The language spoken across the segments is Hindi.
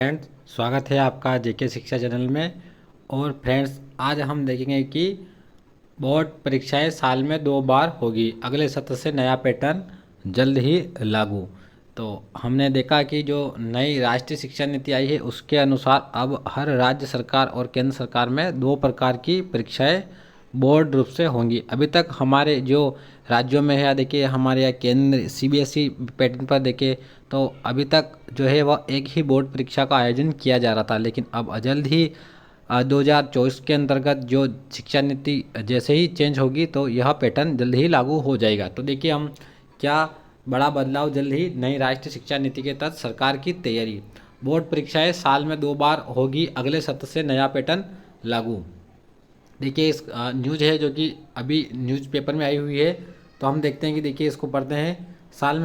फ्रेंड्स, स्वागत है आपका जेके शिक्षा चैनल में। और फ्रेंड्स, आज हम देखेंगे कि बोर्ड परीक्षाएं साल में 2 बार होगी। अगले सत्र से नया पैटर्न जल्द ही लागू। तो हमने देखा कि जो नई राष्ट्रीय शिक्षा नीति आई है उसके अनुसार अब हर राज्य सरकार और केंद्र सरकार में 2 प्रकार की परीक्षाएं बोर्ड रूप से होंगी। अभी तक हमारे जो राज्यों में है, देखिए हमारे यहाँ केंद्र सीबीएसई पैटर्न पर देखे तो अभी तक जो है वह एक ही बोर्ड परीक्षा का आयोजन किया जा रहा था। लेकिन अब जल्द ही 2024 के अंतर्गत जो शिक्षा नीति जैसे ही चेंज होगी तो यह पैटर्न जल्द ही लागू हो जाएगा। तो देखिए हम क्या बड़ा बदलाव जल्द ही नई राष्ट्रीय शिक्षा नीति के तहत सरकार की तैयारी। बोर्ड परीक्षाएं साल में 2 बार होगी, अगले सत्र से नया पैटर्न लागू। देखिए इस न्यूज़ है जो कि अभी न्यूज़पेपर में आई हुई है। तो हम देखते हैं कि देखिए इसको पढ़ते हैं। साल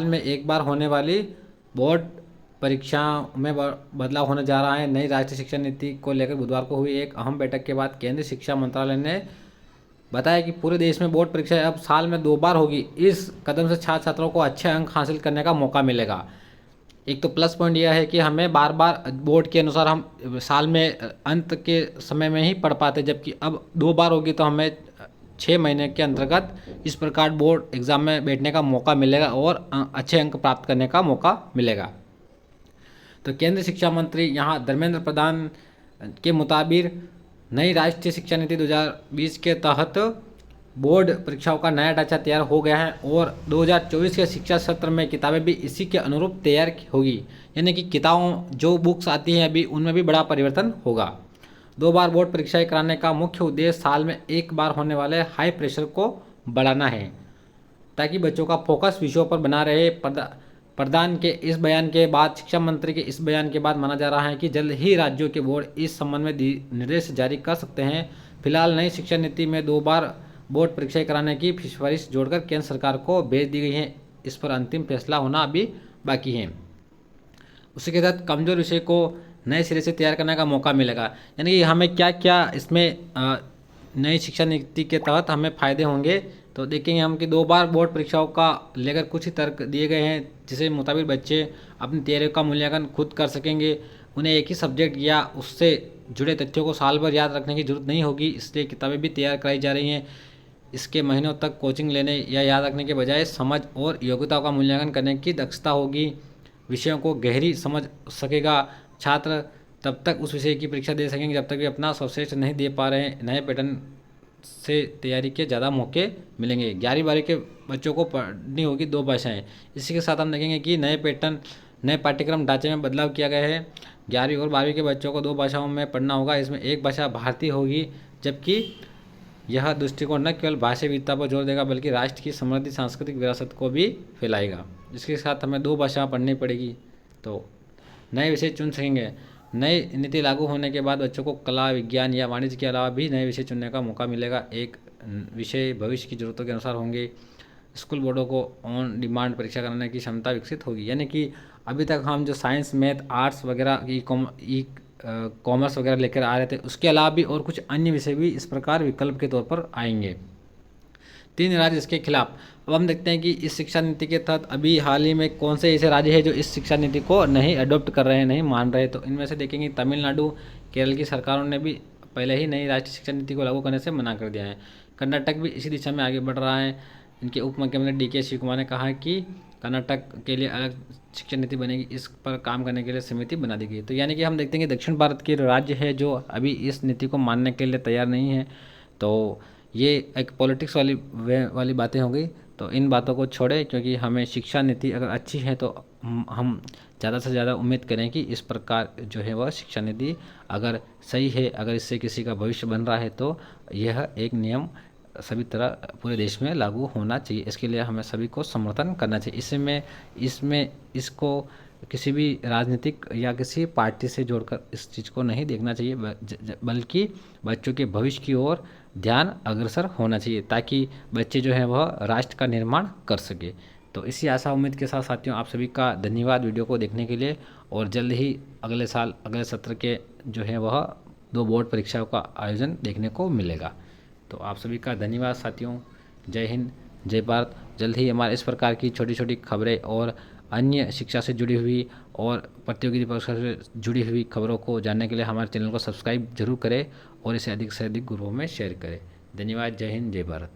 में एक बार होने वाली बोर्ड परीक्षा में बदलाव होने जा रहा है। नई राष्ट्रीय शिक्षा नीति को लेकर बुधवार को हुई एक अहम बैठक के बाद केंद्रीय शिक्षा मंत्रालय ने बताया कि पूरे देश में बोर्ड परीक्षाएं अब साल में 2 बार होगी। इस कदम से छात्र छात्रों को अच्छे अंक हासिल करने का मौका मिलेगा। एक तो प्लस पॉइंट यह है कि हमें बार बार बोर्ड के अनुसार हम साल में अंत के समय में ही पढ़ पाते, जबकि अब 2 बार होगी तो हमें 6 महीने के अंतर्गत इस प्रकार बोर्ड एग्ज़ाम में बैठने का मौका मिलेगा और अच्छे अंक प्राप्त करने का मौका मिलेगा। तो केंद्रीय शिक्षा मंत्री यहाँ धर्मेंद्र प्रधान के मुताबिक नई राष्ट्रीय शिक्षा नीति 2020 के तहत बोर्ड परीक्षाओं का नया ढांचा तैयार हो गया है और 2024 के शिक्षा सत्र में किताबें भी इसी के अनुरूप तैयार होगी। यानी कि किताबों जो बुक्स आती हैं अभी उनमें भी बड़ा परिवर्तन होगा। 2 बार बोर्ड परीक्षाएं कराने का मुख्य उद्देश्य साल में एक बार होने वाले हाई प्रेशर को बढ़ाना है, ताकि बच्चों का फोकस विषयों पर बना रहे। प्रधान के इस बयान के बाद शिक्षा मंत्री के इस बयान के बाद माना जा रहा है कि जल्द ही राज्यों के बोर्ड इस संबंध में निर्देश जारी कर सकते हैं। फिलहाल नई शिक्षा नीति में 2 बार बोर्ड परीक्षाएं कराने की सिफारिश जोड़कर केंद्र सरकार को भेज दी गई है। इस पर अंतिम फैसला होना अभी बाकी है। उसी के तहत कमजोर विषय को नए सिरे से तैयार करने का मौका मिलेगा। यानी कि हमें क्या क्या इसमें नई शिक्षा नीति के तहत हमें फ़ायदे होंगे। तो देखेंगे हम कि 2 बार बोर्ड परीक्षाओं का लेकर कुछ ही तर्क दिए गए हैं, जिसके मुताबिक बच्चे अपनी तैयारी का मूल्यांकन खुद कर सकेंगे। उन्हें एक ही सब्जेक्ट या उससे जुड़े तथ्यों को साल भर याद रखने की जरूरत नहीं होगी, इसलिए किताबें भी तैयार कराई जा रही हैं। इसके महीनों तक कोचिंग लेने या याद रखने के बजाय समझ और योग्यताओं का मूल्यांकन करने की दक्षता होगी। विषयों को गहरी समझ सकेगा छात्र तब तक उस विषय की परीक्षा दे सकेंगे जब तक वे अपना सर्वश्रेष्ठ नहीं दे पा रहे हैं। नए पैटर्न से तैयारी के ज़्यादा मौके मिलेंगे। 11वीं 12वीं के बच्चों को पढ़नी होगी 2 भाषाएं। इसी के साथ हम देखेंगे कि नए पाठ्यक्रम ढांचे में बदलाव किया गया है। 11वीं और 12वीं के बच्चों को 2 भाषाओं में पढ़ना होगा। इसमें एक भाषा भारतीय होगी, जबकि यह दृष्टिकोण न केवल भाषा विविधता पर जोर देगा बल्कि राष्ट्र की समृद्धि सांस्कृतिक विरासत को भी फैलाएगा। इसके साथ हमें 2 भाषा पढ़नी पड़ेगी। तो नए विषय चुन सकेंगे। नई नीति लागू होने के बाद बच्चों को कला, विज्ञान या वाणिज्य के अलावा भी नए विषय चुनने का मौका मिलेगा। एक विषय भविष्य की जरूरतों के अनुसार होंगे। स्कूल बोर्डों को ऑन डिमांड परीक्षा कराने की क्षमता विकसित होगी। यानी कि अभी तक हम जो साइंस, मैथ, आर्ट्स वगैरह कॉमर्स वगैरह लेकर आ रहे थे, उसके अलावा भी और कुछ अन्य विषय भी इस प्रकार विकल्प के तौर पर आएंगे। 3 राज्य इसके खिलाफ। अब हम देखते हैं कि इस शिक्षा नीति के तहत अभी हाल ही में कौन से ऐसे राज्य हैं जो इस शिक्षा नीति को नहीं अडॉप्ट कर रहे हैं, नहीं मान रहे। तो इनमें से देखेंगे तमिलनाडु, केरल की सरकारों ने भी पहले ही नई राष्ट्रीय शिक्षा नीति को लागू करने से मना कर दिया है। कर्नाटक भी इसी दिशा में आगे बढ़ रहा है। इनके उप मुख्यमंत्री डीके शिव कुमार ने कहा है कि कर्नाटक के लिए अलग शिक्षा नीति बनेगी, इस पर काम करने के लिए समिति बना दी गई। तो यानी कि हम देखते हैं कि दक्षिण भारत के राज्य है जो अभी इस नीति को मानने के लिए तैयार नहीं है। तो ये एक पॉलिटिक्स वाली बातें हो गई। तो इन बातों को छोड़े, क्योंकि हमें शिक्षा नीति अगर अच्छी है तो हम ज़्यादा से ज़्यादा उम्मीद करें कि इस प्रकार जो है वह शिक्षा नीति अगर सही है, अगर इससे किसी का भविष्य बन रहा है तो यह एक नियम सभी तरह पूरे देश में लागू होना चाहिए। इसके लिए हमें सभी को समर्थन करना चाहिए। इसमें इसको किसी भी राजनीतिक या किसी पार्टी से जोड़कर इस चीज़ को नहीं देखना चाहिए, बल्कि बच्चों के भविष्य की ओर ध्यान अग्रसर होना चाहिए, ताकि बच्चे जो हैं वह राष्ट्र का निर्माण कर सके। तो इसी आशा उम्मीद के साथ साथियों, आप सभी का धन्यवाद वीडियो को देखने के लिए। और जल्द ही अगले साल अगले सत्र के जो है वह 2 बोर्ड परीक्षाओं का आयोजन देखने को मिलेगा। तो आप सभी का धन्यवाद साथियों। जय हिंद, जय भारत। जल्द ही हमारे इस प्रकार की छोटी छोटी खबरें और अन्य शिक्षा से जुड़ी हुई और प्रतियोगी परीक्षा से जुड़ी हुई खबरों को जानने के लिए हमारे चैनल को सब्सक्राइब जरूर करें और इसे अधिक से अधिक ग्रुपों में शेयर करें। धन्यवाद। जय हिंद, जय भारत।